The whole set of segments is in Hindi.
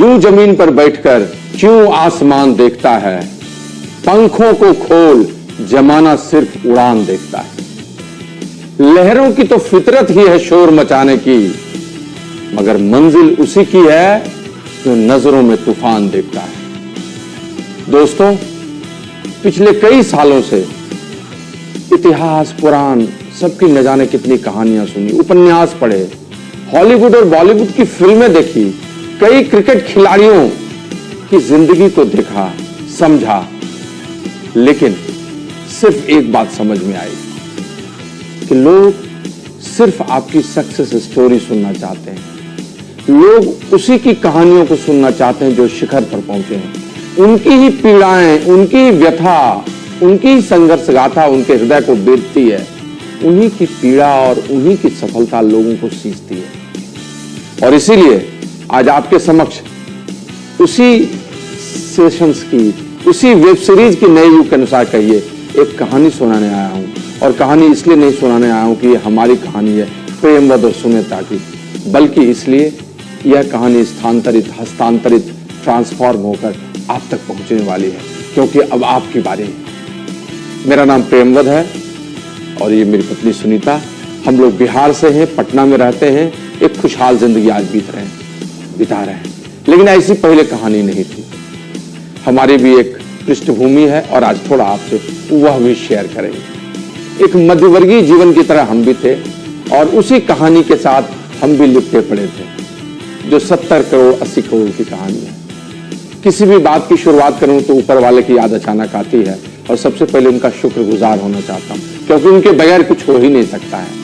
यूं जमीन पर बैठकर क्यों आसमान देखता है, पंखों को खोल जमाना सिर्फ उड़ान देखता है। लहरों की तो फितरत ही है शोर मचाने की, मगर मंजिल उसी की है जो नजरों में तूफान देखता है। दोस्तों, पिछले कई सालों से इतिहास, पुराण, सबकी न जाने कितनी कहानियां सुनी, उपन्यास पढ़े, हॉलीवुड और बॉलीवुड की फिल्में देखी, कई क्रिकेट खिलाड़ियों की जिंदगी को देखा, समझा, लेकिन सिर्फ एक बात समझ में आई कि लोग सिर्फ आपकी सक्सेस स्टोरी सुनना चाहते हैं। लोग उसी की कहानियों को सुनना चाहते हैं जो शिखर पर पहुंचे हैं। उनकी ही पीड़ाएं, उनकी ही व्यथा, उनकी ही संघर्ष गाथा उनके हृदय को बेधती है। उन्हीं की पीड़ा और उन्हीं की सफलता लोगों को सींचती है। और इसीलिए आज आपके समक्ष उसी सेशंस की, उसी वेब सीरीज की नए युग के अनुसार कहिए एक कहानी सुनाने आया हूं। और कहानी इसलिए नहीं सुनाने आया हूं कि ये हमारी कहानी है प्रेमवद और सुनेता की, बल्कि इसलिए यह कहानी स्थानांतरित, हस्तांतरित, ट्रांसफॉर्म होकर आप तक पहुंचने वाली है, क्योंकि अब आपकी बारी है। मेरा नाम प्रेमवद है और ये मेरी पत्नी सुनीता। हम लोग बिहार से हैं, पटना में रहते हैं, एक खुशहाल जिंदगी आज बिता रहे हैं। लेकिन ऐसी पहले कहानी नहीं थी। हमारी भी एक पृष्ठभूमि है और आज थोड़ा आपसे वह भी शेयर करेंगे। एक मध्यवर्गीय जीवन की तरह हम भी थे और उसी कहानी के साथ हम भी लिपटे पड़े थे, जो 70 करोड़ 80 करोड़ की कहानी है। किसी भी बात की शुरुआत करूं तो ऊपर वाले की याद अचानक आती है और सबसे पहले उनका शुक्रगुजार होना चाहता हूं, क्योंकि उनके बगैर कुछ हो ही नहीं सकता है।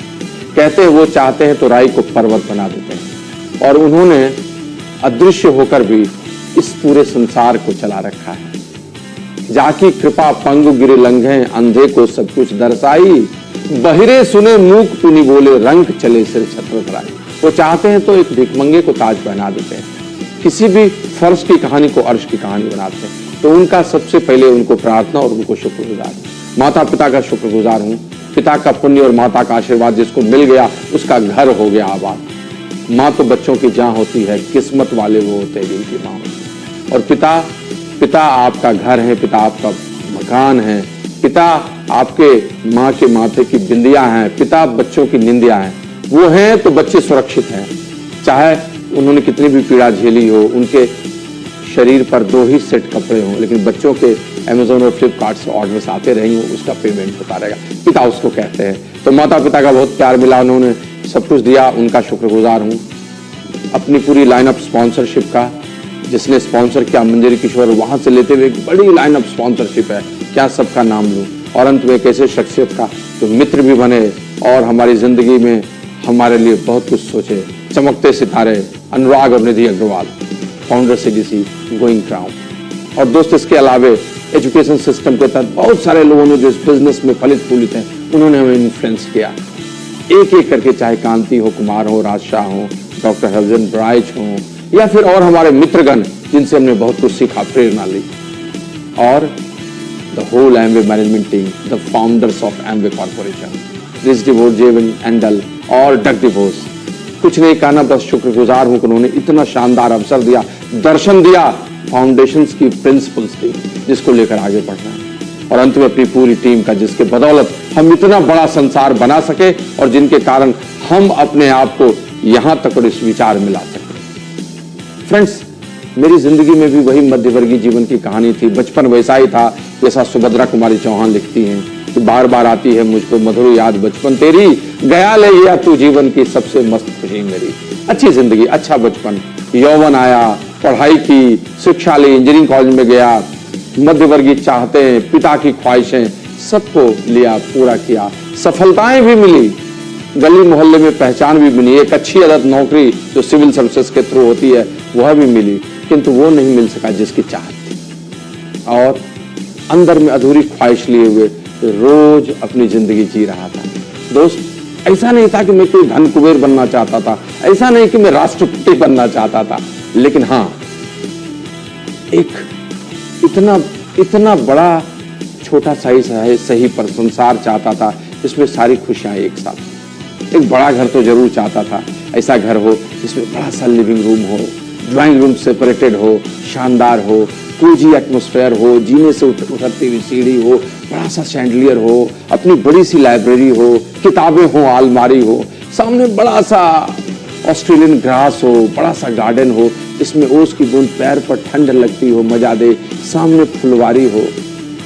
कहते हैं वो चाहते हैं तो राई को पर्वत बना देते हैं, और उन्होंने अदृश्य होकर भी इस पूरे संसार को चला रखा है। जाकी कृपा पंगु गिरे लंघे, अंधे को सब कुछ दर्शाई, बहिरे सुने मूक पुनि बोले, रंग चले सिर छत्र धराई। वो चाहते हैं तो एक भिखमंगे को ताज पहना देते हैं, किसी भी फर्श की कहानी को अर्श की कहानी बनाते हैं। तो उनका सबसे पहले उनको प्रार्थना और उनको शुक्रगुजार। माता पिता का शुक्रगुजार हूं। पिता का पुण्य और माता का आशीर्वाद जिसको मिल गया उसका घर हो गया आबाद। माँ तो बच्चों की जान होती है, किस्मत वाले वो होते हैं जिनकी माँ होती है। और पिता आपका घर है, पिता आपका मकान है, पिता आपके माँ के माथे की बिंदिया हैं, पिता बच्चों की निंदिया हैं। वो हैं तो बच्चे सुरक्षित हैं, चाहे उन्होंने कितनी भी पीड़ा झेली हो, उनके शरीर पर 2 ही सेट कपड़े हों, लेकिन बच्चों के अमेजोन और फ्लिपकार्ट से ऑर्डर्स आते रहेंगे, उसका पेमेंट होता रहेगा। पिता उसको कहते हैं। तो माता पिता का बहुत प्यार मिला, उन्होंने सब कुछ दिया, उनका शुक्रगुजार हूँ। अपनी पूरी लाइनअप स्पॉन्सरशिप का, जिसने स्पॉन्सर किया मंजरी किशोर, वहां से लेते हुए एक बड़ी लाइनअप स्पॉन्सरशिप है, क्या सबका नाम लूं। और अंत में एक ऐसे शख्सियत का जो मित्र भी बने और हमारी जिंदगी में हमारे लिए बहुत कुछ सोचे, चमकते सितारे अनुराग और Nidhi Agarwal, founder CDC going crown. और दोस्त, इसके अलावे एजुकेशन सिस्टम के तहत बहुत सारे लोगों ने जो इस बिजनेस में फलित फूलित हैं, उन्होंने हमें इन्फ्लुएंस किया एक एक करके, चाहे कांति हो, कुमार हो, राजशाह हो, डॉक्टर हरजन ब्राइच हो, या फिर और हमारे मित्रगण जिनसे हमने बहुत कुछ सीखा, प्रेरणा ली। और the whole Amway management team, the founders of Amway corporation, Rich DeVos, Jay Van Andel और डग डिवोर्स, कुछ नहीं कहना, बस शुक्रगुजार हूं कि उन्होंने इतना शानदार अवसर दिया, दर्शन दिया, फाउंडेशंस की प्रिंसिपल्स दी, जिसको लेकर आगे बढ़ना है। और अंत में अपनी पूरी टीम का, जिसके बदौलत हम इतना बड़ा संसार बना सके और जिनके कारण हम अपने आप को यहां तक और इस विचार में ला सके। फ्रेंड्स, मेरी जिंदगी में भी वही मध्यवर्गीय जीवन की कहानी थी। बचपन वैसा ही था जैसा सुभद्रा कुमारी चौहान लिखती हैं कि बार बार आती है मुझको मधुर याद बचपन तेरी, गया ले गया तू जीवन की सबसे मस्त खुशी मेरी। अच्छी जिंदगी, अच्छा बचपन, यौवन आया, पढ़ाई की, शिक्षा ली, इंजीनियरिंग कॉलेज में गया, मध्यवर्गीय चाहते, पिता की ख्वाहिशें, सबको लिया, पूरा किया, सफलताएं भी मिली, गली मोहल्ले में पहचान भी मिली, एक अच्छी आदत नौकरी जो सिविल सर्विसेज के थ्रू होती है वह भी मिली, किंतु वो नहीं मिल सका जिसकी चाहत थी। और अंदर में अधूरी ख्वाहिश लिए हुए रोज अपनी जिंदगी जी रहा था। दोस्त, ऐसा नहीं था कि मैं कोई धन कुबेर बनना चाहता था, ऐसा नहीं कि मैं राष्ट्रपति बनना चाहता था, लेकिन हाँ, एक इतना बड़ा छोटा सही पर संसार चाहता था जिसमें सारी खुशियां एक साथ। एक बड़ा घर तो जरूर चाहता था, ऐसा घर हो जिसमें बड़ा सा लिविंग रूम हो, ड्राइंग रूम सेपरेटेड हो, शानदार हो, कोजी एटमॉस्फेयर हो, जीने से उतरती हुई सीढ़ी हो, बड़ा सा शैंडलियर हो, अपनी बड़ी सी लाइब्रेरी हो, किताबें हो, अलमारी हो, सामने बड़ा सा ऑस्ट्रेलियन ग्रास हो, बड़ा सा गार्डन हो, इसमें ओस की बूंद पैर पर ठंड लगती हो, मजा दे, सामने फुलवारी हो,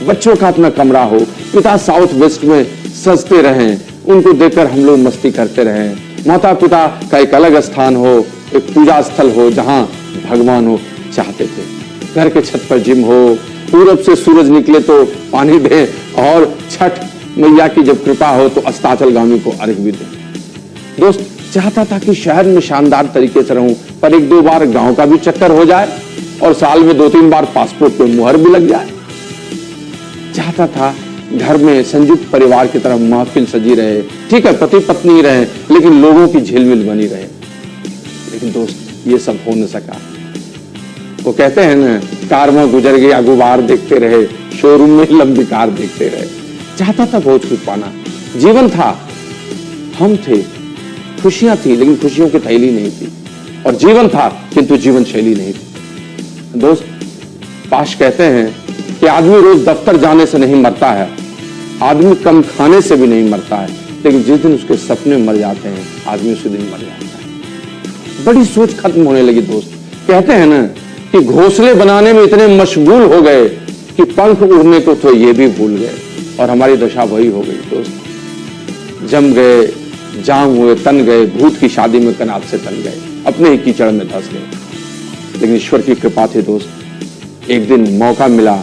बच्चों का अपना कमरा हो, पिता साउथ वेस्ट में सजते रहें, उनको देखकर हम लोग मस्ती करते रहें, माता पिता का एक अलग स्थान हो, एक पूजा स्थल हो जहां भगवान हो चाहते थे। घर के छत पर जिम हो, पूरब से सूरज निकले तो पानी दे, और छठ मैया की जब कृपा हो तो अस्ताचलगामी को अर्घ भी दे। दोस्त, चाहता था कि शहर में शानदार तरीके से रहूं, पर एक दो बार गांव का भी चक्कर हो जाए और साल में 2-3 बार पासपोर्ट पे मुहर भी लग जाए। चाहता था घर में संयुक्त परिवार की तरह महफिल सजी रहे, ठीक है पति पत्नी रहे, लेकिन लोगों की झिलमिल बनी रहे। लेकिन दोस्त, ये सब हो न सका। वो कहते हैं ना, कार में गुजर गया गुबार देखते रहे, शोरूम में लंबी कार देखते रहे। चाहता था बहुत कुछ पाना, जीवन था, हम थे, खुशियां थी, लेकिन खुशियों की थैली नहीं थी, और जीवन था किंतु जीवन शैली नहीं थी। दोस्त, पाश कहते हैं कि आदमी रोज दफ्तर जाने से नहीं मरता है, आदमी कम खाने से भी नहीं मरता है, लेकिन जिस दिन उसके सपने मर जाते हैं, आदमी उसी दिन मर जाता है। बड़ी सोच खत्म होने लगी दोस्त। कहते हैं ना कि घोंसले बनाने में इतने मशगूल हो गए कि पंख उड़ने को तो ये भी भूल गए, और हमारी दशा वही हो गई दोस्त। जम गए, जाम हुए, तन गए, भूत की शादी में कनात से तन गए, अपने ही कीचड़ में धंस गए। लेकिन ईश्वर की कृपा थी दोस्त, एक दिन मौका मिला,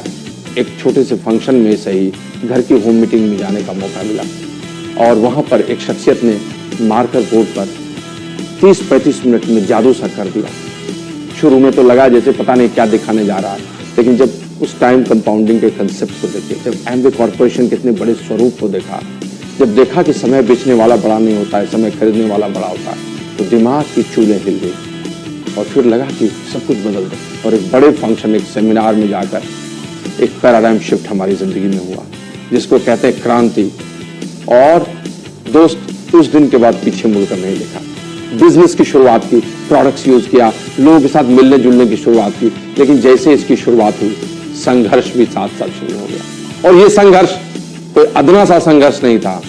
एक छोटे से फंक्शन में सही घर की होम मीटिंग में जाने का मौका मिला, और वहां पर एक शख्सियत ने मार्कर बोर्ड पर 30-35 मिनट में जादू सा कर दिया। शुरू में तो लगा जैसे पता नहीं क्या दिखाने जा रहा है, लेकिन जब उस टाइम कंपाउंडिंग के कंसेप्ट को देखे, जब एमवे कॉर्पोरेशन के इतने बड़े स्वरूप को देखा, जब देखा कि समय बेचने वाला बड़ा नहीं होता है, समय खरीदने वाला बड़ा होता है, तो दिमाग की चूलें हिल गई, और फिर लगा कि सब कुछ बदल दे। और एक बड़े फंक्शन, एक सेमिनार में जाकर एक पैराडाइम शिफ्ट हमारी जिंदगी में हुआ, जिसको कहते हैं क्रांति। और दोस्त, उस दिन के बाद पीछे मुड़कर नहीं देखा। बिजनेस की शुरुआत की, प्रोडक्ट्स यूज किया, लोगों के साथ मिलने जुलने की शुरुआत की, लेकिन जैसे इसकी शुरुआत हुई, संघर्ष भी साथ साथ शुरू हो गया। और ये संघर्ष कोई अदना सा संघर्ष नहीं था,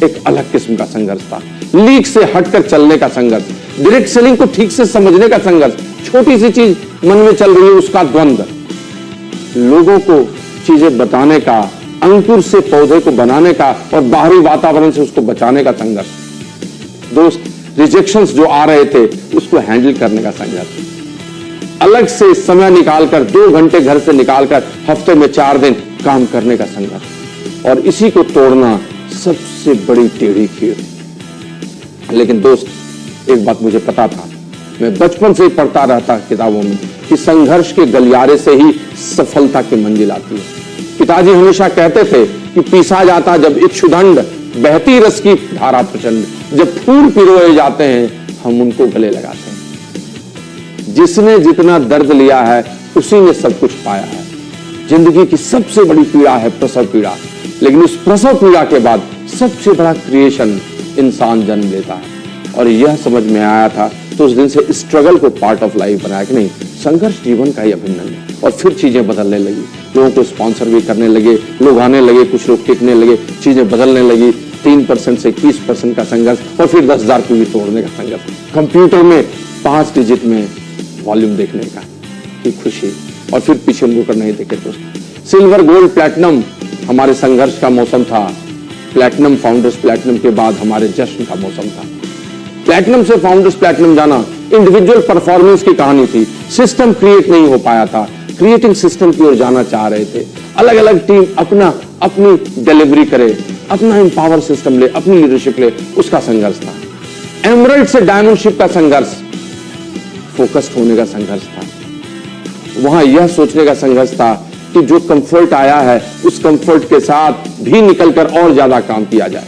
एक अलग किस्म का संघर्ष था। लीक से हटकर चलने का संघर्ष, डायरेक्ट सेलिंग को ठीक से समझने का संघर्ष, छोटी सी चीज मन में चल रही है उसका द्वंद्व, लोगों को चीजें बताने का, अंकुर से पौधे को बनाने का, और बाहरी वातावरण से उसको बचाने का संघर्ष। दोस्त, रिजेक्शंस जो आ रहे थे उसको हैंडल करने का संघर्ष, अलग से समय निकालकर 2 घंटे घर से निकालकर हफ्ते में 4 दिन काम करने का संघर्ष, और इसी को तोड़ना सबसे बड़ी टेढ़ी खीर। लेकिन दोस्त, एक बात मुझे पता था, मैं बचपन से ही पढ़ता रहता किताबों में कि संघर्ष के गलियारे से ही सफलता की मंजिल आती है। पिताजी हमेशा कहते थे कि पीसा जाता जब इक्षुदंड, बहती रस की धारा प्रचंड, जब फूल पिरोए जाते हैं हम उनको गले लगाते हैं। जिसने जितना दर्द लिया है उसी ने सब कुछ पाया है। जिंदगी की सबसे बड़ी पीड़ा है प्रसव पीड़ा, लेकिन उस प्रसव पीड़ा के बाद सबसे बड़ा क्रिएशन इंसान जन्म लेता है। और यह समझ में आया था तो उस दिन से स्ट्रगल को पार्ट ऑफ लाइफ बनाया कि नहीं, संघर्ष जीवन का ही अभिन्न है। और फिर चीजें बदलने लगी, लोगों को स्पॉन्सर भी करने लगे, लोग आने लगे, कुछ लोग टिकने लगे, चीजें बदलने लगी। 3% से 21% का संघर्ष, और फिर 10,000 को भी तोड़ने का संघर्ष। कंप्यूटर में 5 डिजिट में वॉल्यूम देखने का की खुशी, और फिर पीछे मुड़कर नहीं देखे दोस्त। सिल्वर, गोल्ड, प्लैटिनम हमारे संघर्ष का मौसम था। प्लैटिनम, फाउंडर्स प्लैटिनम के बाद हमारे जश्न का मौसम था। प्लैटिनम से फाउंडर्स प्लैटिनम जाना इंडिविजुअल परफॉर्मेंस की कहानी थी। सिस्टम क्रिएट नहीं हो पाया था, क्रिएटिंग सिस्टम की ओर जाना चाह रहे थे। अलग अलग टीम अपनी डिलीवरी करे, अपना एम्पावर सिस्टम ले, अपनी लीडरशिप ले, उसका संघर्ष था। एमरल्ड से डायमंडशिप का संघर्ष, फोकस्ड होने का संघर्ष था। वहां यह सोचने का संघर्ष था कि जो कंफर्ट आया है उस कंफर्ट के साथ भी निकलकर और ज्यादा काम किया जाए।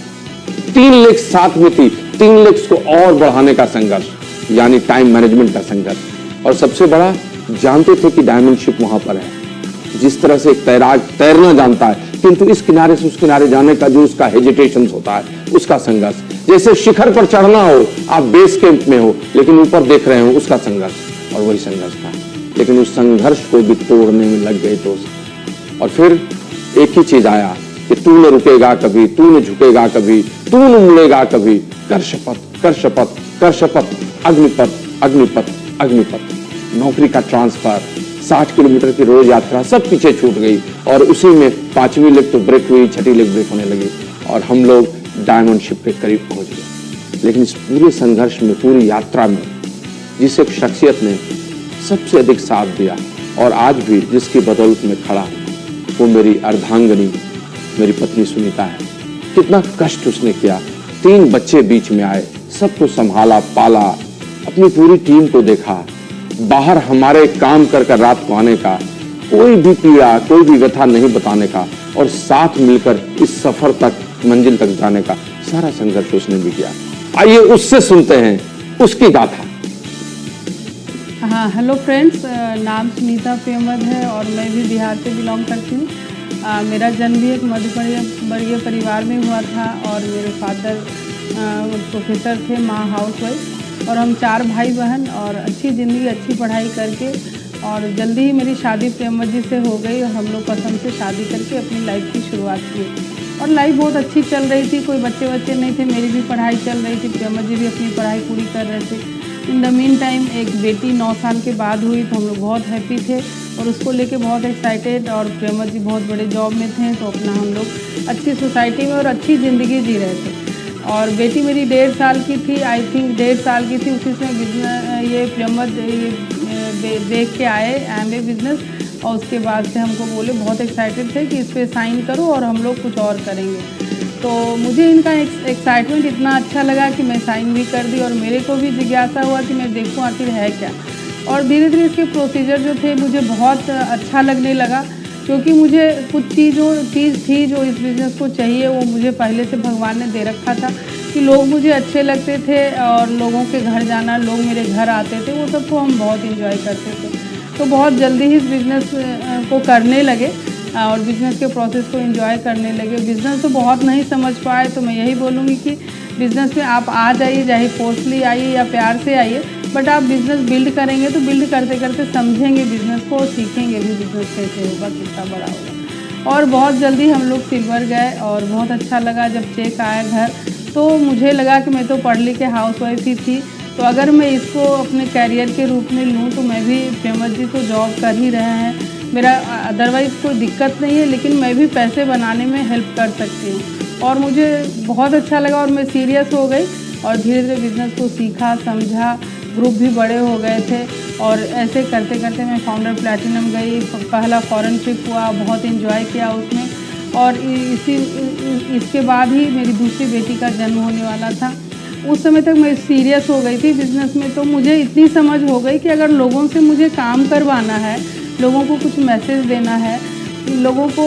3 लेग्स साथ में थी, 3 लेग्स को और बढ़ाने का संघर्ष, यानी टाइम मैनेजमेंट का संघर्ष। और सबसे बड़ा, जानते थे कि डायमंडशिप वहां पर है। जिस तरह से एक तैराक तैरना जानता है, किंतु इस किनारे से उस किनारे जाने का जो उसका हेजिटेशन होता है, उसका संघर्ष। जैसे शिखर पर चढ़ना हो, आप बेस कैंप में हो लेकिन ऊपर देख रहे हो, उसका संघर्ष। और वही संघर्ष था। लेकिन उस संघर्ष को भी तोड़ने में लग गए दोस्त। और फिर एक ही चीज आया कि तू न रुकेगा कभी, तू न झुकेगा कभी, तू न मुड़ेगा कभी, कर शपथ, कर शपथ, कर शपथ, अग्निपथ, अग्निपथ, अग्निपथ। नौकरी का ट्रांसफर, 60 किलोमीटर की रोज यात्रा, सब पीछे छूट गई और उसी में 5वीं लेग तो ब्रेक हुई, 6ठी लेग ब्रेक होने लगी और हम लोग डायमंड शिप के करीब पहुंच गए। लेकिन इस पूरे संघर्ष में, पूरी यात्रा में जिस एक शख्सियत ने सबसे अधिक साथ दिया और आज भी जिसकी बदौलत में खड़ा, वो मेरी अर्धांगनी, मेरी पत्नी सुनीता है। कितना कष्ट उसने किया, 3 बच्चे बीच में आए, सबको संभाला, पाला, अपनी पूरी टीम को देखा, बाहर हमारे काम कर कर रात को आने का, कोई भी पीड़ा, कोई भी व्यथा नहीं बताने का और साथ मिलकर इस सफर तक, मंजिल तक जाने का सारा संघर्ष उसने भी किया। आइए उससे सुनते हैं उसकी गाथा। हाँ, हेलो फ्रेंड्स, नाम सुनीता प्रेमवत है और मैं भी बिहार से बिलोंग करती हूँ। मेरा जन्म भी एक मध्यवर्गीय परिवार में हुआ था और मेरे फादर प्रोफेसर थे, माँ हाउसवाइफ और हम 4 भाई बहन और अच्छी ज़िंदगी, अच्छी पढ़ाई करके और जल्दी ही मेरी शादी प्रेमवत जी से हो गई और हम लोग पसंद से शादी करके अपनी लाइफ की शुरुआत की और लाइफ बहुत अच्छी चल रही थी। कोई बच्चे नहीं थे, मेरी भी पढ़ाई चल रही थी, प्रेमवत जी भी अपनी पढ़ाई पूरी कर रहे थे। इन द मीन टाइम एक बेटी 9 साल के बाद हुई तो हम लोग बहुत हैप्पी थे और उसको लेके बहुत एक्साइटेड और प्रेमवत जी बहुत बड़े जॉब में थे तो अपना हम लोग अच्छी सोसाइटी में और अच्छी ज़िंदगी जी रहे थे। और बेटी मेरी 1.5 साल की थी, आई थिंक 1.5 साल की थी, उसी समय बिजनेस ये प्रेमवत देख के आए एमबीए बिजनेस और उसके बाद से हमको बोले, बहुत एक्साइटेड थे कि इस पर साइन करो और हम लोग कुछ और करेंगे। तो मुझे इनका एक्साइटमेंट इतना अच्छा लगा कि मैं साइन भी कर दी और मेरे को भी जिज्ञासा हुआ कि मैं देखूं आखिर है क्या। और धीरे धीरे इसके प्रोसीजर जो थे मुझे बहुत अच्छा लगने लगा क्योंकि मुझे कुछ चीज़ थी जो इस बिज़नेस को चाहिए, वो मुझे पहले से भगवान ने दे रखा था कि लोग मुझे अच्छे लगते थे और लोगों के घर जाना, लोग मेरे घर आते थे, वो सबको हम बहुत इंजॉय करते थे। तो बहुत जल्दी ही इस बिज़नेस को करने लगे और बिज़नेस के प्रोसेस को एंजॉय करने लगे। बिज़नेस तो बहुत नहीं समझ पाए तो मैं यही बोलूँगी कि बिज़नेस में आप आ जाइए, चाहे फोर्सली आइए या प्यार से आइए, बट आप बिज़नेस बिल्ड करेंगे तो बिल्ड करते करते समझेंगे बिज़नेस को और सीखेंगे भी बिज़नेस कैसे होगा, कितना बड़ा होगा। और बहुत जल्दी हम लोग सिल्वर गए और बहुत अच्छा लगा जब चेक आया घर। तो मुझे लगा कि मैं तो पढ़ लिख के हाउसवाइफ ही थी, तो अगर मैं इसको अपने कैरियर के रूप में लूँ तो मैं भी, प्रेमवत जी तो जॉब कर ही रहे हैं, मेरा अदरवाइज़ कोई दिक्कत नहीं है, लेकिन मैं भी पैसे बनाने में हेल्प कर सकती हूँ। और मुझे बहुत अच्छा लगा और मैं सीरियस हो गई और धीरे धीरे बिज़नेस को सीखा, समझा, ग्रुप भी बड़े हो गए थे और ऐसे करते करते मैं फाउंडर प्लैटिनम गई। पहला फॉरेन ट्रिप हुआ, बहुत इन्जॉय किया उसमें और इसके बाद ही मेरी दूसरी बेटी का जन्म होने वाला था। उस समय तक मैं सीरियस हो गई थी बिज़नेस में, तो मुझे इतनी समझ हो गई कि अगर लोगों से मुझे काम करवाना है, लोगों को कुछ मैसेज देना है, लोगों को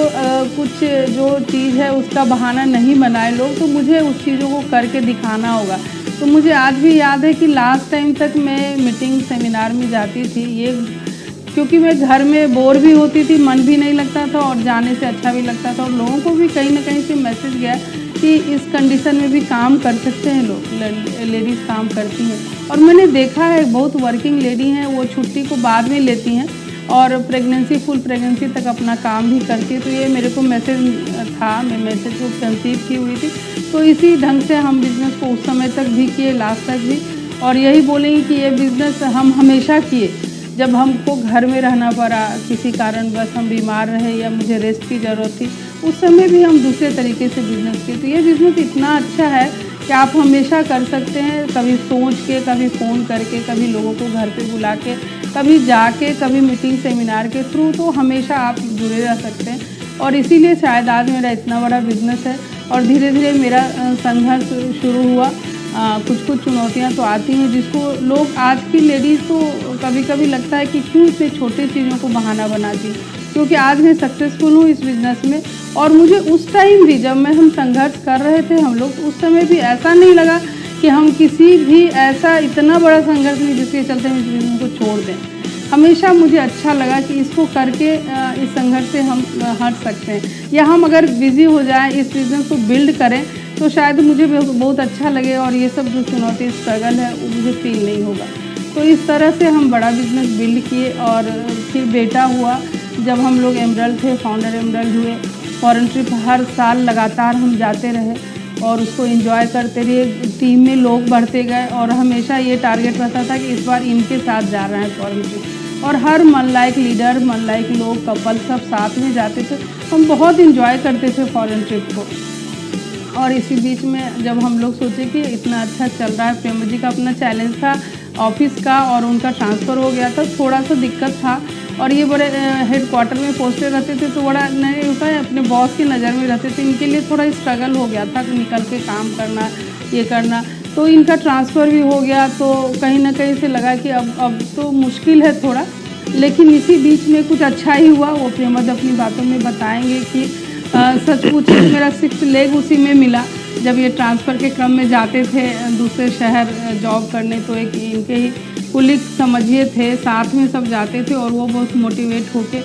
कुछ जो चीज़ है उसका बहाना नहीं बनाए लोग, तो मुझे उस चीज़ों को करके दिखाना होगा। तो मुझे आज भी याद है कि लास्ट टाइम तक मैं मीटिंग सेमिनार में जाती थी, ये क्योंकि मैं घर में बोर भी होती थी, मन भी नहीं लगता था और जाने से अच्छा भी लगता था और लोगों को भी कहीं ना कहीं से मैसेज गया कि इस कंडीशन में भी काम कर सकते हैं लोग, लेडीज़ काम करती हैं। और मैंने देखा है बहुत वर्किंग लेडी हैं, वो छुट्टी को बाद में लेती हैं और प्रेगनेंसी, फुल प्रेगनेंसी तक अपना काम भी करती है। तो ये मेरे को मैसेज था, मैं मैसेज को कंसीव की हुई थी, तो इसी ढंग से हम बिज़नेस को उस समय तक भी किए, लास्ट तक भी। और यही बोलेंगे कि ये बिज़नेस हम हमेशा किए। जब हमको घर में रहना पड़ा, किसी कारण बस हम बीमार रहे या मुझे रेस्ट की ज़रूरत थी, उस समय भी हम दूसरे तरीके से बिज़नेस किए। तो ये बिज़नेस इतना अच्छा है कि आप हमेशा कर सकते हैं, कभी सोच के, कभी फ़ोन करके, कभी लोगों को घर पे बुला के, कभी जाके, कभी मीटिंग सेमिनार के थ्रू, तो हमेशा आप जुड़े रह सकते हैं। और इसीलिए शायद आज मेरा इतना बड़ा बिज़नेस है और धीरे धीरे मेरा संघर्ष शुरू हुआ। कुछ चुनौतियां तो आती हैं जिसको लोग, आज की लेडीज़ तो कभी कभी लगता है कि क्यों इतने छोटे चीज़ों को बहाना बनाती, क्योंकि आज मैं सक्सेसफुल हूँ इस बिज़नेस में। और मुझे उस टाइम भी जब हम संघर्ष कर रहे थे हम लोग, उस समय भी ऐसा नहीं लगा कि हम किसी भी ऐसा इतना बड़ा संघर्ष नहीं जिसके चलते हम इस बिज़नेस को छोड़ दें। हमेशा मुझे अच्छा लगा कि इसको करके इस संघर्ष से हम हट सकते हैं, या हम अगर बिज़ी हो जाएं इस बिज़नेस को बिल्ड करें तो शायद मुझे बहुत अच्छा लगे और ये सब जो चुनौती, स्ट्रगल है वो मुझे फील नहीं होगा। तो इस तरह से हम बड़ा बिजनेस बिल्ड किए। और फिर बेटा हुआ, जब हम लोग एमरल्ड थे, फाउंडर एमरल्ड हुए। फॉरेन ट्रिप हर साल लगातार हम जाते रहे और उसको एंजॉय करते रहे। टीम में लोग बढ़ते गए और हमेशा ये टारगेट रहता था कि इस बार इनके साथ जा रहे हैं फॉरेन ट्रिप। और हर मन लाइक लीडर, मन लाइक लोग, कपल सब साथ में जाते थे। हम बहुत एंजॉय करते थे फॉरेन ट्रिप को। और इसी बीच में जब हम लोग सोचे कि इतना अच्छा चल रहा है, प्रेम जी का अपना चैलेंज था ऑफिस का और उनका ट्रांसफ़र हो गया था, थोड़ा सा दिक्कत था। और ये बड़े हेडक्वार्टर में पोस्टेड रहते थे तो बड़ा नहीं होता है, अपने बॉस की नज़र में रहते थे। इनके लिए थोड़ा स्ट्रगल हो गया था कि निकल के काम करना, ये करना। तो इनका ट्रांसफ़र भी हो गया तो कहीं ना कहीं से लगा कि अब तो मुश्किल है थोड़ा। लेकिन इसी बीच में कुछ अच्छा ही हुआ, वो प्रेमद अपनी बातों में बताएंगे कि सच पूछ मेरा 6th लेग उसी में मिला। जब ये ट्रांसफ़र के क्रम में जाते थे दूसरे शहर जॉब करने, तो एक इनके ही कुलीग समझिए थे, साथ में सब जाते थे और वो बहुत मोटिवेट होके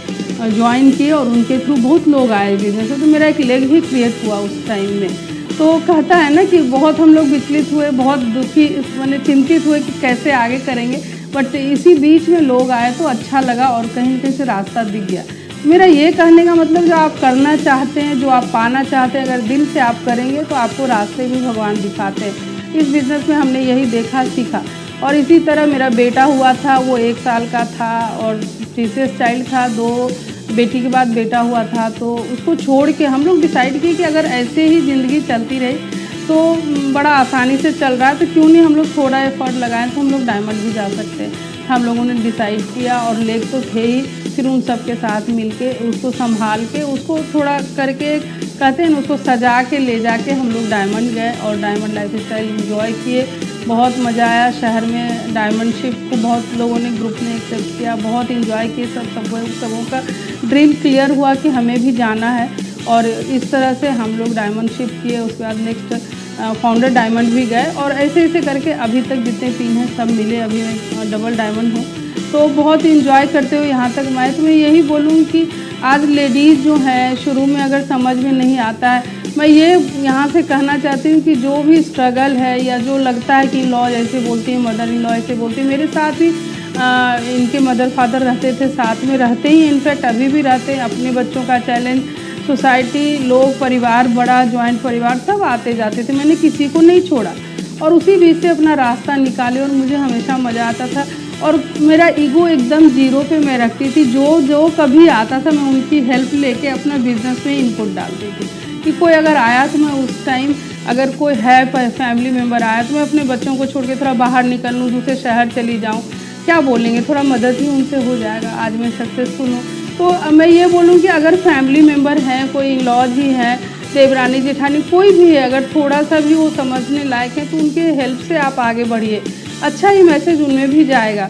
ज्वाइन किए और उनके थ्रू बहुत लोग आए बिजनेस में। तो मेरा एक लेग ही क्रिएट हुआ उस टाइम में। तो कहता है ना कि बहुत हम लोग विचलित हुए, बहुत दुखी मैंने चिंतित हुए कि कैसे आगे करेंगे, बट इसी बीच में लोग आए तो अच्छा लगा और कहीं न कहीं से रास्ता दिख गया। मेरा ये कहने का मतलब, जो आप करना चाहते हैं, जो आप पाना चाहते हैं, अगर दिल से आप करेंगे तो आपको रास्ते भी भगवान दिखाते हैं। इस बिज़नेस में हमने यही देखा, सीखा। और इसी तरह मेरा बेटा हुआ था, वो 1 साल का था और प्रीशियस चाइल्ड था। 2 बेटी के बाद बेटा हुआ था, तो उसको छोड़ के हम लोग डिसाइड किए कि अगर ऐसे ही ज़िंदगी चलती रही तो बड़ा आसानी से चल रहा है तो क्यों नहीं हम लोग थोड़ा एफर्ट लगाएं तो हम लोग डायमंड भी जा सकते हैं। हम लोगों ने डिसाइड किया और लेग तो थे ही, फिर उन सब के साथ मिलके उसको संभाल के उसको थोड़ा करके कहते हैं ना, उसको सजा के ले जाके हम लोग डायमंड गए और डायमंड लाइफस्टाइल एंजॉय किए। बहुत मज़ा आया शहर में। डायमंडशिप को बहुत लोगों ने ग्रुप ने एक्सेप्ट किया, बहुत एंजॉय किए। सबों का ड्रीम क्लियर हुआ कि हमें भी जाना है और इस तरह से हम लोग डायमंडशिप किए। उसके बाद नेक्स्ट फाउंडर डायमंड भी गए और ऐसे ऐसे करके अभी तक जितने पिन हैं सब मिले। अभी मैं डबल डायमंड हूँ, तो बहुत इंजॉय करते हुए यहाँ तक मैं। तो मैं यही बोलूँ कि आज लेडीज़ जो है, शुरू में अगर समझ में नहीं आता है, मैं ये यहाँ से कहना चाहती हूँ कि जो भी स्ट्रगल है या जो लगता है कि लॉ ऐसे बोलती है, मदर इन लॉ ऐसे बोलती है, मेरे साथ भी इनके मदर फादर रहते थे, साथ में रहते ही, इनफैक्ट अभी भी रहते हैं। अपने बच्चों का चैलेंज, सोसाइटी, लोग, परिवार, बड़ा जॉइंट परिवार सब आते जाते थे, मैंने किसी को नहीं छोड़ा और उसी बीच से अपना रास्ता निकाले और मुझे हमेशा मज़ा आता था। और मेरा ईगो एकदम जीरो पे मैं रखती थी। जो कभी आता था मैं उनकी हेल्प लेके अपना बिजनेस में इनपुट डालती थी कि कोई अगर आया तो मैं उस टाइम, अगर कोई है फैमिली मेम्बर आया तो मैं अपने बच्चों को छोड़ के थोड़ा बाहर निकल लूँ, दूसरे शहर चली जाऊँ, क्या बोलेंगे, थोड़ा मदद ही उनसे हो जाएगा। आज मैं सक्सेसफुल हूँ। तो मैं ये बोलूँ कि अगर फैमिली मेम्बर हैं, कोई लॉज ही हैं, देवरानी जेठानी कोई भी है, अगर थोड़ा सा भी वो समझने लायक है तो उनके हेल्प से आप आगे बढ़िए, अच्छा ही मैसेज उनमें भी जाएगा।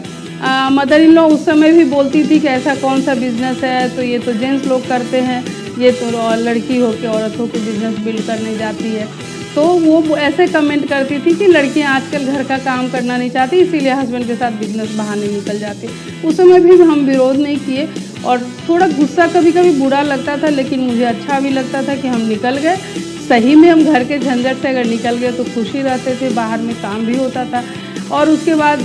मदर इन लॉ उस समय भी बोलती थी कि ऐसा कौन सा बिज़नेस है, तो ये तो जेंट्स लोग करते हैं, ये तो लड़की होकर औरत होकर बिज़नेस बिल्ड करने जाती है। तो वो ऐसे कमेंट करती थी कि लड़कियां आजकल घर का काम करना नहीं चाहती, इसीलिए हस्बैंड के साथ बिजनेस बहाने निकल जाती। उस समय भी हम विरोध नहीं किए और थोड़ा गुस्सा कभी कभी बुरा लगता था, लेकिन मुझे अच्छा भी लगता था कि हम निकल गए। सही में हम घर के झंझट से अगर निकल गए तो खुश ही रहते थे, बाहर में काम भी होता था। और उसके बाद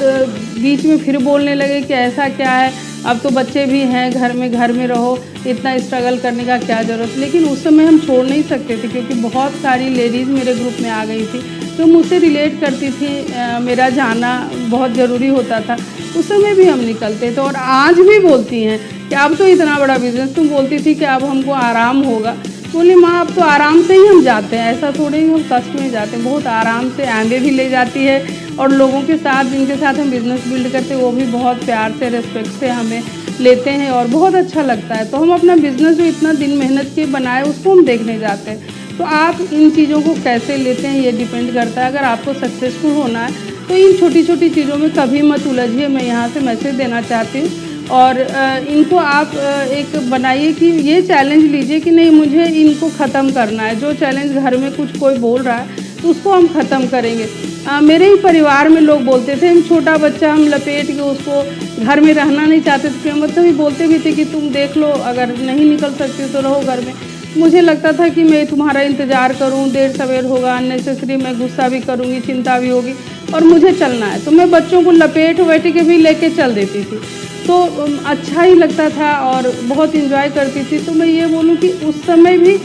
बीच में फिर बोलने लगे कि ऐसा क्या है, अब तो बच्चे भी हैं, घर में रहो, इतना स्ट्रगल करने का क्या ज़रूरत। लेकिन उस समय हम छोड़ नहीं सकते थे क्योंकि बहुत सारी लेडीज़ मेरे ग्रुप में आ गई थी जो मुझसे रिलेट करती थी, मेरा जाना बहुत ज़रूरी होता था। उस समय भी हम निकलते थे और आज भी बोलती हैं कि अब तो इतना बड़ा बिजनेस, तुम बोलती थी कि अब हमको आराम होगा। बोली माँ अब तो आराम से ही हम जाते हैं, ऐसा थोड़े ही हम कष्ट में जाते हैं, बहुत आराम से आगे भी ले जाती है और लोगों के साथ जिनके साथ हम बिज़नेस बिल्ड करते हैं वो भी बहुत प्यार से, रिस्पेक्ट से हमें लेते हैं और बहुत अच्छा लगता है। तो हम अपना बिज़नेस जो इतना दिन मेहनत के बनाए उसको हम देखने जाते हैं। तो आप इन चीज़ों को कैसे लेते हैं ये डिपेंड करता है। अगर आपको सक्सेसफुल होना है तो इन छोटी छोटी चीज़ों में कभी मत उलझिए, मैं यहाँ से मैसेज देना चाहती हूँ। और इनको आप एक बनाइए कि ये चैलेंज लीजिए कि नहीं मुझे इनको ख़त्म करना है। जो चैलेंज घर में कुछ कोई बोल रहा है तो उसको हम ख़त्म करेंगे। मेरे ही परिवार में लोग बोलते थे, हम छोटा बच्चा हम लपेट के उसको घर में रहना नहीं चाहते थे, मतलब ही बोलते भी थे कि तुम देख लो, अगर नहीं निकल सकते तो रहो घर में। मुझे लगता था कि मैं तुम्हारा इंतज़ार करूं, देर सवेर होगा, अननेसेसरी मैं गुस्सा भी करूंगी, चिंता भी होगी और मुझे चलना है। तो मैं बच्चों को लपेट वपेट के भी लेके चल देती थी, तो अच्छा ही लगता था और बहुत इंजॉय करती थी। तो मैं ये बोलूँ कि उस समय भी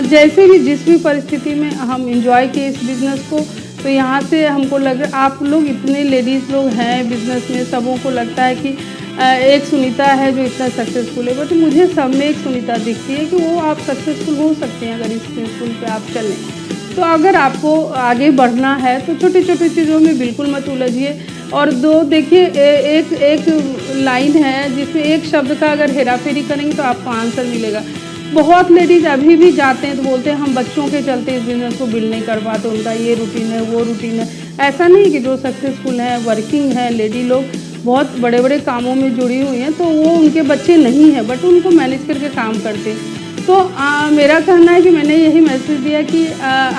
जैसे भी जिस भी परिस्थिति में हम इंजॉय किए इस बिज़नेस को। तो यहाँ से हमको लग रहा, आप लोग इतने लेडीज़ लोग हैं बिज़नेस में, सबों को लगता है कि एक सुनीता है जो इतना सक्सेसफुल है, बट मुझे सब में एक सुनीता दिखती है कि वो आप सक्सेसफुल हो सकते हैं अगर इस प्रिंसिपल पे आप चलें। तो अगर आपको आगे बढ़ना है तो छोटी छोटी चीज़ों में बिल्कुल मत उलझिए। और देखिए एक लाइन है जिसमें एक शब्द का अगर हेराफेरी करेंगे तो आपको आंसर मिलेगा। बहुत लेडीज़ अभी भी जाते हैं तो बोलते हैं हम बच्चों के चलते इस बिज़नेस को बिल्ड नहीं कर पाते, उनका ये रूटीन है वो रूटीन है। ऐसा नहीं कि जो सक्सेसफुल हैं, वर्किंग है लेडी लोग, बहुत बड़े बड़े कामों में जुड़ी हुई हैं, तो वो उनके बच्चे नहीं हैं बट उनको मैनेज करके काम करते हैं। तो मेरा कहना है कि मैंने यही मैसेज दिया कि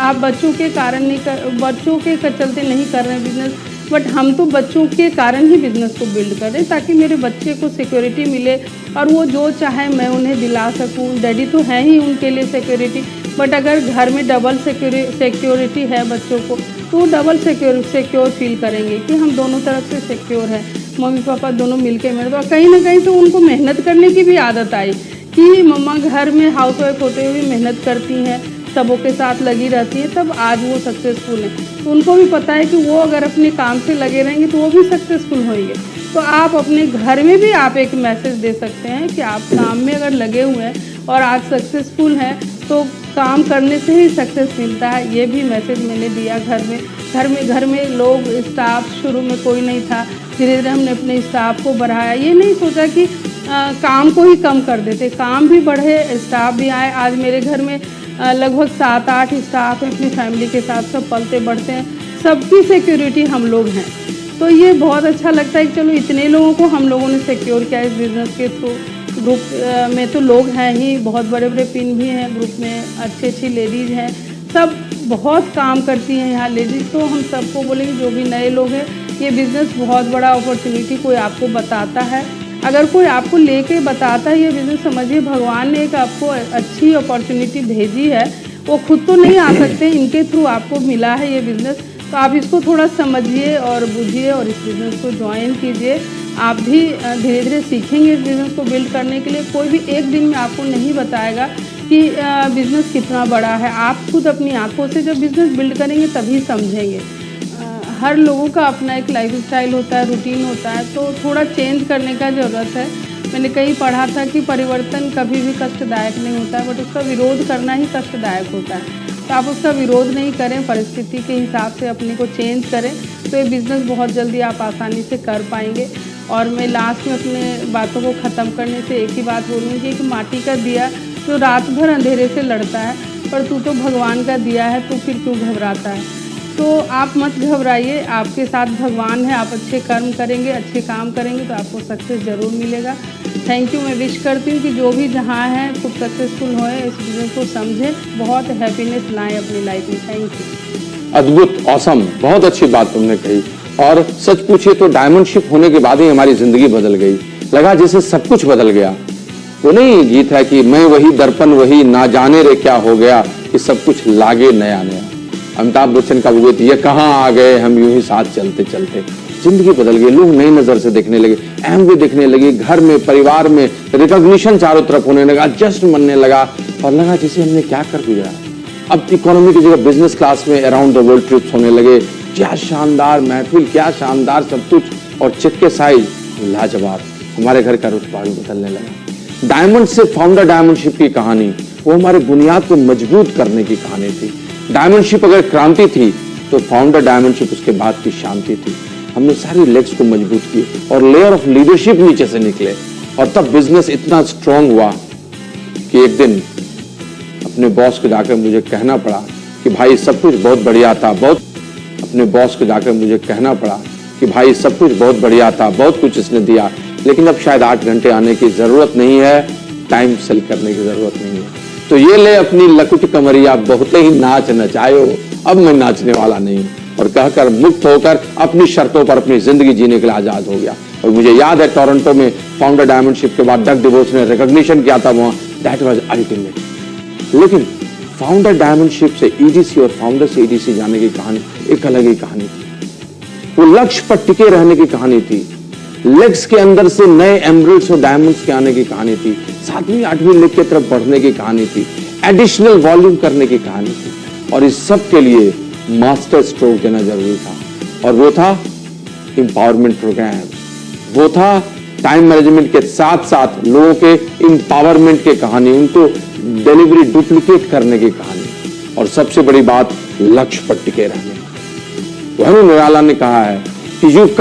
आप बच्चों के कारण नहीं बच्चों के चलते नहीं कर रहे हैं बिज़नेस, बट हम तो बच्चों के कारण ही बिज़नेस को बिल्ड करें ताकि मेरे बच्चे को सिक्योरिटी मिले और वो जो चाहे मैं उन्हें दिला सकूं। डैडी तो है ही उनके लिए सिक्योरिटी, बट अगर घर में डबल सिक्योरिटी है बच्चों को तो वो डबल सिक्योर फील करेंगे कि हम दोनों तरफ से सिक्योर हैं, मम्मी पापा दोनों मिलके मेहनत। और कहीं ना कहीं तो उनको मेहनत करने की भी आदत आई कि मम्मा घर में हाउसवाइफ होते हुए मेहनत करती हैं, सबों के साथ लगी रहती है, तब आज वो सक्सेसफुल हैं। तो उनको भी पता है कि वो अगर अपने काम से लगे रहेंगे तो वो भी सक्सेसफुल होंगे। तो आप अपने घर में भी आप एक मैसेज दे सकते हैं कि आप काम में अगर लगे हुए हैं और आज सक्सेसफुल हैं तो काम करने से ही सक्सेस मिलता है। ये भी मैसेज मैंने दिया घर में लोग, स्टाफ शुरू में कोई नहीं था, धीरे धीरे हमने अपने स्टाफ को बढ़ाया। ये नहीं सोचा कि काम को ही कम कर देते, काम भी बढ़े, स्टाफ भी आए। आज मेरे घर में लगभग 7-8 स्टाफ हैं, अपनी फैमिली के साथ सब पलते बढ़ते हैं, सबकी सिक्योरिटी हम लोग हैं। तो ये बहुत अच्छा लगता है कि चलो इतने लोगों को हम लोगों ने सिक्योर किया इस बिज़नेस के थ्रू। ग्रुप में तो लोग हैं ही, बहुत बड़े बड़े पिन भी हैं ग्रुप में, अच्छी लेडीज़ हैं, सब बहुत काम करती हैं यहाँ लेडीज़। तो हम सबको बोलेंगे जो भी नए लोग हैं, ये बिज़नेस बहुत बड़ा अपॉर्चुनिटी कोई आपको बताता है, अगर कोई आपको लेके बताता है ये बिज़नेस, समझिए भगवान ने एक आपको अच्छी अपॉर्चुनिटी भेजी है। वो खुद तो नहीं आ सकते, इनके थ्रू आपको मिला है ये बिज़नेस। तो आप इसको थोड़ा समझिए और बुझिए और इस बिज़नेस को ज्वाइन कीजिए। आप भी धीरे धीरे सीखेंगे इस बिज़नेस को बिल्ड करने के लिए। कोई भी एक दिन में आपको नहीं बताएगा कि बिज़नेस कितना बड़ा है। आप खुद अपनी आंखों से जब बिज़नेस बिल्ड करेंगे तभी समझेंगे। हर लोगों का अपना एक लाइफस्टाइल होता है, रूटीन होता है, तो थोड़ा चेंज करने का ज़रूरत है। मैंने कहीं पढ़ा था कि परिवर्तन कभी भी कष्टदायक नहीं होता है, बट उसका विरोध करना ही कष्टदायक होता है। तो आप उसका विरोध नहीं करें, परिस्थिति के हिसाब से अपने को चेंज करें, तो ये बिज़नेस बहुत जल्दी आप आसानी से कर पाएंगे। और मैं लास्ट में अपने बातों को ख़त्म करने से एक ही बात बोलूँगी कि माटी का दिया जो रात भर अंधेरे से लड़ता है, पर तू तो भगवान का दिया है, तू फिर क्यों घबराता है। तो आप मत घबराइए, आपके साथ भगवान है। आप अच्छे कर्म करेंगे, अच्छे काम करेंगे तो आपको सक्सेस ज़रूर मिलेगा। Thank you. मैं विश करती हूँ कि जो भी जहाँ हैं खूब सक्सेसफुल होए, इस बिज़नेस को समझें, बहुत हैप्पीनेस लाएं अपनी लाइफ में। Thank you. अद्भुत, ऑसम, बहुत अच्छी बात तुमने कही। और सच पूछिए तो डायमंड शिप होने के बाद ही हमारी जिंदगी बदल गई, लगा जैसे सब कुछ बदल गया। वो नहीं गीत है कि मैं वही दर्पण वही, ना जाने रे क्या हो गया, कि सब कुछ लागे नया नया। अमिताभ बच्चन का वो गीत, ये कहाँ आ गए हम यूं ही साथ चलते चलते। जिंदगी बदल गई, लोग नई नजर से देखने लगे, अहमियत देखने लगी, घर में परिवार में रिकॉग्निशन चारों तरफ होने लगा, जश्न मनने लगा और लगा जैसे हमने क्या कर दिया। अब इकोनॉमी की जगह बिजनेस क्लास में अराउंड द वर्ल्ड ट्रिप्स होने लगे। क्या शानदार महफिल, क्या शानदार सब कुछ, और चेक के साइज लाजवाब। हमारे घर का रुतबा बदलने लगा। डायमंड से फाउंडर डायमंड शिप की कहानी, वो हमारे बुनियाद को मजबूत करने की कहानी थी। डायमंड शिप अगर क्रांति थी तो फाउंडर डायमंड शिप उसके बाद की शांति थी। हमने सारी लेग्स को मजबूत किए और लेयर ऑफ लीडरशिप नीचे से निकले, और तब बिजनेस इतना स्ट्रांग हुआ कि एक दिन अपने बॉस को जाकर मुझे कहना पड़ा कि भाई सब कुछ बहुत बढ़िया था, अपने बॉस को जाकर मुझे कहना पड़ा कि भाई सब कुछ बहुत बढ़िया था, बहुत कुछ इसने दिया, लेकिन अब शायद 8 घंटे आने की जरूरत नहीं है, टाइम सेल करने की जरूरत नहीं है। तो ये ले अपनी लकुट कमरिया, बहुत ही नाच नचायो, अब मैं नाचने वाला नहीं हूं। और कहकर मुक्त होकर अपनी शर्तों पर अपनी जिंदगी जीने के लिए आजाद हो गया। और मुझे याद है टोरंटो में फाउंडर डायमंड शिप के बाद डग डिवोर्स ने रिकॉग्निशन किया था वहां, दैट वाज अल्टीमेट। लेकिन फाउंडर डायमंड शिप से ईडीसी और फाउंडर से ईडीसी जाने की कहानी एक अलग ही कहानी थी। वो लक्ष्य पर टिके रहने की कहानी थी, लेग्स के अंदर से नए एमरल्ड्स और डायमंड्स के आने की कहानी थी, 7वीं 8वीं लेग की तरफ बढ़ने की कहानी थी, एडिशनल वॉल्यूम करने की कहानी थी। और इस सब के लिए मास्टर स्ट्रोक देना जरूरी था, और वो था एम्पावरमेंट प्रोग्राम, वो था टाइम मैनेजमेंट के साथ साथ लोगों के एम्पावरमेंट की कहानी, उनको डिलीवरी डुप्लीकेट करने की कहानी, और सबसे बड़ी बात लक्ष्य पर टिके रहने। वरुण निराला ने कहा है कि युग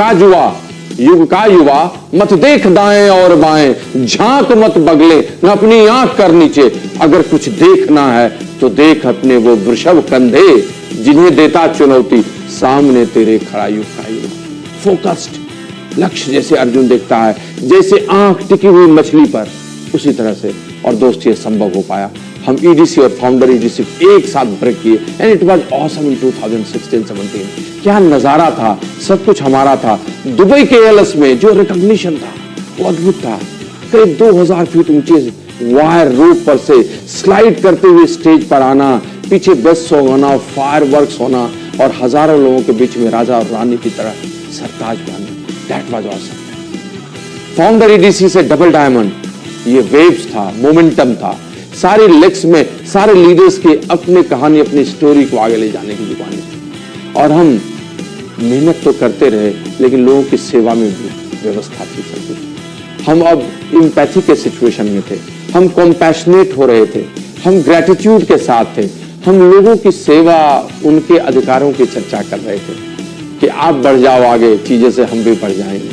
का युवा मत देख दाएं और बाएं, झांक मत बगले न अपनी आंख कर नीचे, अगर कुछ देखना है तो देख अपने वो वृषभ कंधे, जिन्हें देता चुनौती सामने तेरे खड़ा युग का युवा। फोकस्ड, लक्ष्य जैसे अर्जुन देखता है, जैसे आंख टिकी हुई मछली पर, उसी तरह से। और दोस्त ये संभव हो पाया, हम ईडीसी और फाउंडर ईडीसी एक साथ ब्रेक किए, एंड इट वाज ऑसम इन 2016-17। क्या नजारा था, सब कुछ हमारा था। दुबई के एलएस में जो रिकॉग्निशन था वो अद्भुत था। करीब 2000 फीट ऊंचे वायर रोप पर से स्लाइड करते हुए स्टेज पर आना, पीछे बेस्ट सॉन्ग होना, फायरवर्क्स होना, और हजारों लोगों के बीच में राजा और रानी की तरह सरताज बांधना, that was awesome. Founder EDC से डबल डायमंड, ये वेव्स था, मोमेंटम था। सारे लेग्स में सारे लीडर्स की अपनी कहानी, अपनी स्टोरी को आगे ले जाने की जुबानी थी। और हम मेहनत तो करते रहे, लेकिन लोगों की सेवा में भी व्यवस्था थी सब कुछ। हम अब एम्पैथी के सिचुएशन में थे, हम कॉम्पैशनेट हो रहे थे, हम ग्रेटिट्यूड के साथ थे, हम लोगों की सेवा, उनके अधिकारों की चर्चा कर रहे थे कि आप बढ़ जाओ आगे, चीजें से हम भी बढ़ जाएंगे।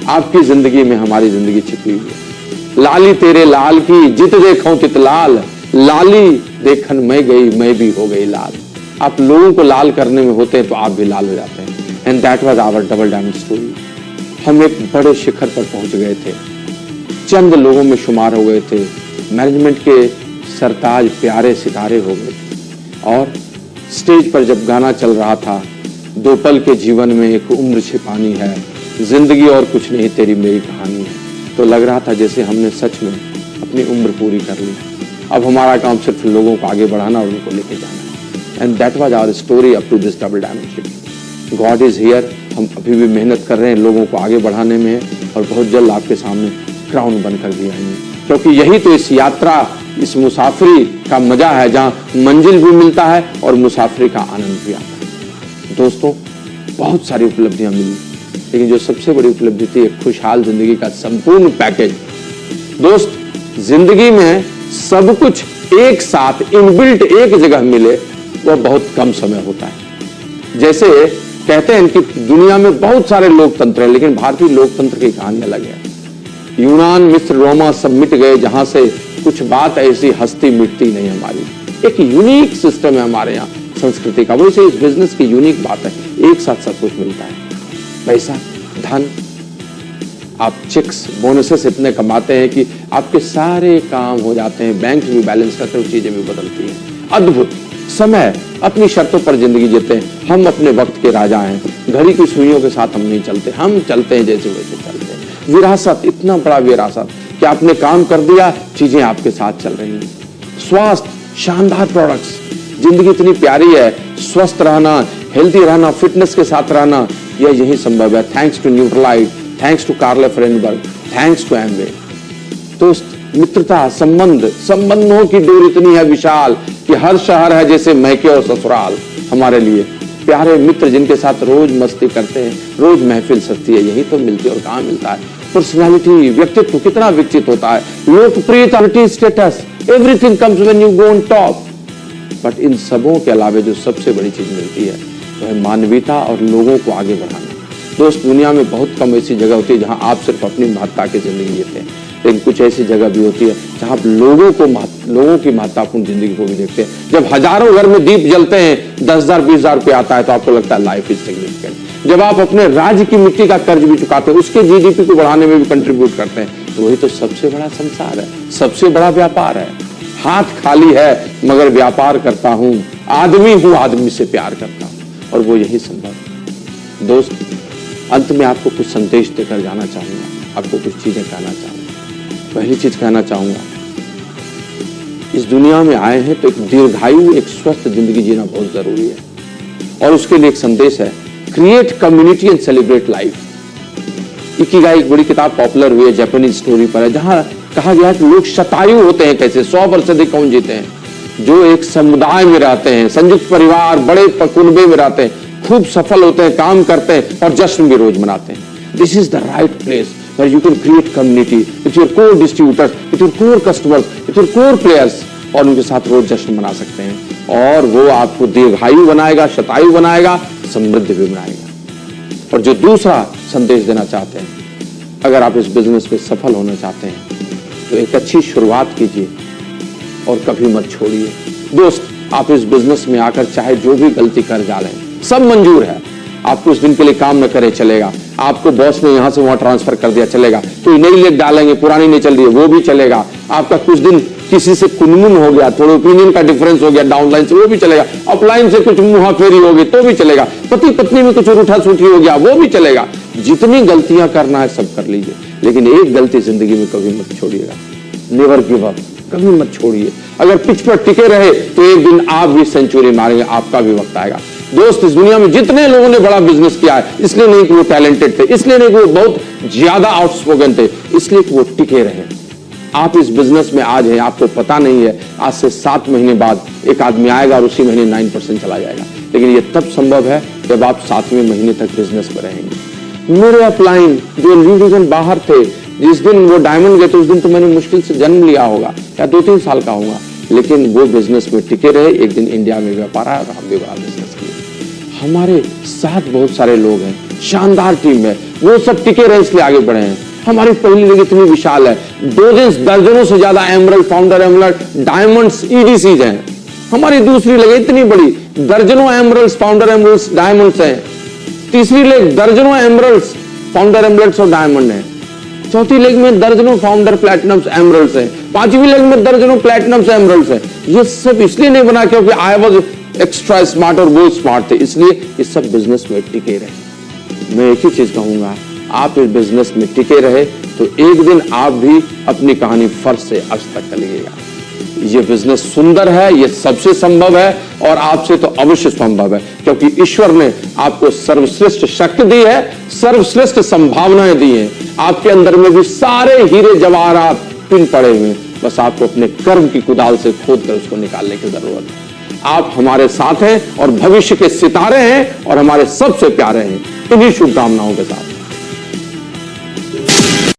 आपकी जिंदगी में हमारी जिंदगी छिपी हुई है। लाली तेरे लाल की जित देखूं तित लाल, लाली देखन मैं गई मैं भी हो गई लाल। आप लोगों को लाल करने में होते हैं तो आप भी लाल हो जाते हैं, and that was our double diamond story. हम एक बड़े शिखर पर पहुंच गए थे, चंद लोगों में शुमार हो गए थे, मैनेजमेंट के सरताज प्यारे सितारे हो गए थे। और स्टेज पर जब गाना चल रहा था, दो पल के जीवन में एक उम्र छिपानी है, जिंदगी और कुछ नहीं तेरी मेरी कहानी है, तो लग रहा था जैसे हमने सच में अपनी उम्र पूरी कर ली। अब हमारा काम सिर्फ लोगों को आगे बढ़ाना और उनको लेके जाना है, and that was our story up to this double diamond ship. God is here, हम अभी भी मेहनत कर रहे हैं, लोगों को आगे बढ़ाने में है, और बहुत जल्द आपके सामने क्राउन बनकर भी आएंगे, क्योंकि यही तो इस यात्रा, इस मुसाफरी का मजा है, जहां मंजिल भी मिलता है और मुसाफरी का आनंद भी आता है। दोस्तों, बहुत सारी उपलब्धियां मिली, लेकिन जो सबसे बड़ी उपलब्धि थी एक खुशहाल जिंदगी का संपूर्ण पैकेज। दोस्त, जिंदगी में सब कुछ एक साथ इनबिल्ट एक जगह मिले, वह बहुत कम समय होता है। जैसे कहते हैं कि दुनिया में बहुत सारे लोकतंत्र हैं, लेकिन भारतीय लोकतंत्र की कहानी अलग है। यूनान, मिस्र, रोमा सब मिट गए, जहां से कुछ बात ऐसी हस्ती मिटती नहीं हमारी। एक यूनिक सिस्टम है हमारे यहाँ संस्कृति का, वैसे इस बिजनेस की यूनिक बात है, एक साथ सब कुछ मिलता है। पैसा, धन, आप चेक्स, बोनसेस इतने कमाते हैं कि आपके सारे काम हो जाते हैं, बैंक भी बैलेंस करते हैं, चीजें भी बदलती हैं। अद्भुत समय, अपनी शर्तों पर जिंदगी जीते हैं, हम अपने वक्त के राजा हैं। घड़ी की सुइयों के साथ हम नहीं चलते, हम चलते हैं जैसे वैसे चलते हैं। विरासत, इतना बड़ा विरासत कि आपने काम कर दिया, चीजें आपके साथ चल रही हैं। स्वास्थ्य, शानदार प्रोडक्ट्स, जिंदगी इतनी प्यारी है, स्वस्थ रहना, हेल्दी रहना, फिटनेस के साथ रहना, यह यही संभव है thanks to Nutrilite, thanks to Carl Rehnborg, thanks to Amway. दोस्त, मित्रता, संबंधों की डोर इतनी है विशाल कि हर शहर है जैसे मैके और ससुराल। हमारे लिए प्यारे मित्र जिनके साथ रोज मस्ती करते हैं, रोज महफिल सजती है, यही तो मिलती है। और कहाँ मिलता है? पर्सनालिटी, व्यक्तित्व कितना विकसित होता है, लोकप्रियता, status, everything comes when you go on top. But in सबों के अलावा जो सबसे बड़ी चीज मिलती है वो है मानवीयता और लोगों को आगे बढ़ाना। दोस्त, दुनिया में बहुत कम ऐसी जगह होती है जहां आप सिर्फ अपनी महत्ता की जिंदगी जीते हैं, लेकिन कुछ ऐसी जगह भी होती है जहां आप लोगों की महत्वपूर्ण जिंदगी को भी देखते हैं। जब हजारों घर में दीप जलते हैं, 10,000 20,000 रुपये आता है, तो आपको लगता है लाइफ इज सिग्निफिकेंट। जब आप अपने राज्य की मिट्टी का कर्ज भी चुकाते हैं, उसके जीडीपी को बढ़ाने में भी कंट्रीब्यूट करते हैं, तो वही तो सबसे बड़ा संसार है, सबसे बड़ा व्यापार है। हाथ खाली है मगर व्यापार करता हूं, आदमी हूं, आदमी से प्यार करता हूं, और वो यही संभव है। दोस्त, अंत में आपको कुछ संदेश देकर जाना चाहूंगा, आपको कुछ चीजें कहना चाहूंगा। पहली चीज कहना चाहूंगा, इस दुनिया में आए हैं तो एक दीर्घायु, एक स्वस्थ जिंदगी जीना बहुत जरूरी है। और उसके लिए एक संदेश है, create community and celebrate life. Ikigai एक बड़ी किताब पॉपुलर हुई है, जापानीज स्टोरी पर है, जहां कहा गया कि लोग शतायु होते हैं कैसे, 100 वर्ष से अधिक कौन जीते हैं, जो एक समुदाय में रहते हैं, संयुक्त परिवार, बड़े कुनबे में रहते हैं, खूब सफल होते हैं, काम करते हैं और जश्न भी रोज मनाते हैं। This is the right place where you can create community with your core distributors, with your core customers, with your core players, और उनके साथ रोज जश्न मना सकते हैं। और वो आपको दीर्घायु बनाएगा, शतायु बनाएगा, समृद्ध भी बनाएगा। और जो दूसरा संदेश देना चाहते हैं, अगर आप इस बिजनेस में सफल होना चाहते हैं तो एक अच्छी शुरुआत कीजिए और कभी मत छोड़िए। दोस्त, आप इस बिजनेस में आकर चाहे जो भी गलती कर डालें, सब मंजूर है। आप कुछ दिन के लिए काम न करें, चलेगा। आपको बॉस ने यहां से वहां ट्रांसफर कर दिया, चलेगा। कोई नई लेग डालेंगे, पुरानी नहीं चल रही है, वो भी चलेगा। आपका कुछ दिन किसी से कुनमुन हो गया, थोड़ा ओपिनियन का डिफरेंस हो गया डाउनलाइन से, वो भी चलेगा। अपलाइन से कुछ मुहाफेरी हो गई तो भी चलेगा। पति पत्नी में कुछ रूठा सूठी हो गया, वो भी चलेगा। जितनी गलतियां करना है सब कर लीजिए, लेकिन एक गलती जिंदगी में कभी मत छोड़िएगा। नेवर गिव अप, कभी मत छोड़िए। अगर पिच पर टिके रहे तो एक दिन आप भी सेंचुरी मारेंगे, आपका भी वक्त आएगा। दोस्त, इस दुनिया में जितने लोगों ने बड़ा बिजनेस किया है, इसलिए नहीं कि वो टैलेंटेड थे, इसलिए नहीं कि वो बहुत ज्यादा आउटस्पोकन थे, इसलिए कि वो टिके रहे। आप इस बिजनेस में आज हैं, आपको पता नहीं है, आज से 7 महीने बाद एक आदमी आएगा और उसी महीने 9% चला जाएगा। लेकिन ये तब संभव है जब आप 7वें महीने तक बिजनेस में रहेंगे। मेरे अपलाइन जो न्यू डिवीजन बाहर थे, जिस दिन वो डायमंड गए तो उस दिन तो मैंने मुश्किल से जन्म लिया होगा या 2-3 साल का होगा, लेकिन वो बिजनेस में टिके रहे। एक दिन इंडिया में व्यापार आया और हम भी बड़ा बिजनेस किए। हमारे साथ बहुत सारे लोग हैं, शानदार टीम है, वो सब टिके रहे इसलिए आगे बढ़े हैं। हमारी पहली लीग इतनी विशाल है, दर्जनों से ज्यादा एमरल्ड, फाउंडर एमरल्ड, डायमंड्स, ईडीसीज हैं। हमारी दूसरी लीग इतनी बड़ी, दर्जनों एमरल्ड्स, फाउंडर एमरल्ड्स, डायमंड्स हैं। तीसरी लीग दर्जनों एमरल्ड्स, फाउंडर एमरल्ड्स और डायमंड हैं। चौथी लीग में दर्जनों फाउंडर प्लैटिनम्स, एमरल्ड्स हैं। 5वीं लीग में दर्जनों प्लैटिनम्स, एमरल्ड्स हैं। ये सब इसलिए नहीं बना क्योंकि आई वाज एक्स्ट्रा स्मार्ट और वो स्मार्ट थे, इसलिए इस सब बिजनेस में टिके रहे। मैं एक ही चीज कहूंगा, आप इस बिजनेस में टिके रहे तो एक दिन आप भी अपनी कहानी फर्श से अर्श तक चलिएगा। ये बिजनेस सुंदर है, ये सबसे संभव है और आपसे तो अवश्य संभव है, क्योंकि ईश्वर ने आपको सर्वश्रेष्ठ शक्ति दी है, सर्वश्रेष्ठ संभावनाएं दी हैं। आपके अंदर में भी सारे हीरे जवाहरात पिन पड़े हुए हैं, बस आपको अपने कर्म की कुदाल से खोद कर उसको निकालने की जरूरत है। आप हमारे साथ हैं और भविष्य के सितारे हैं और हमारे सबसे प्यारे हैं। इन्हीं शुभकामनाओं के साथ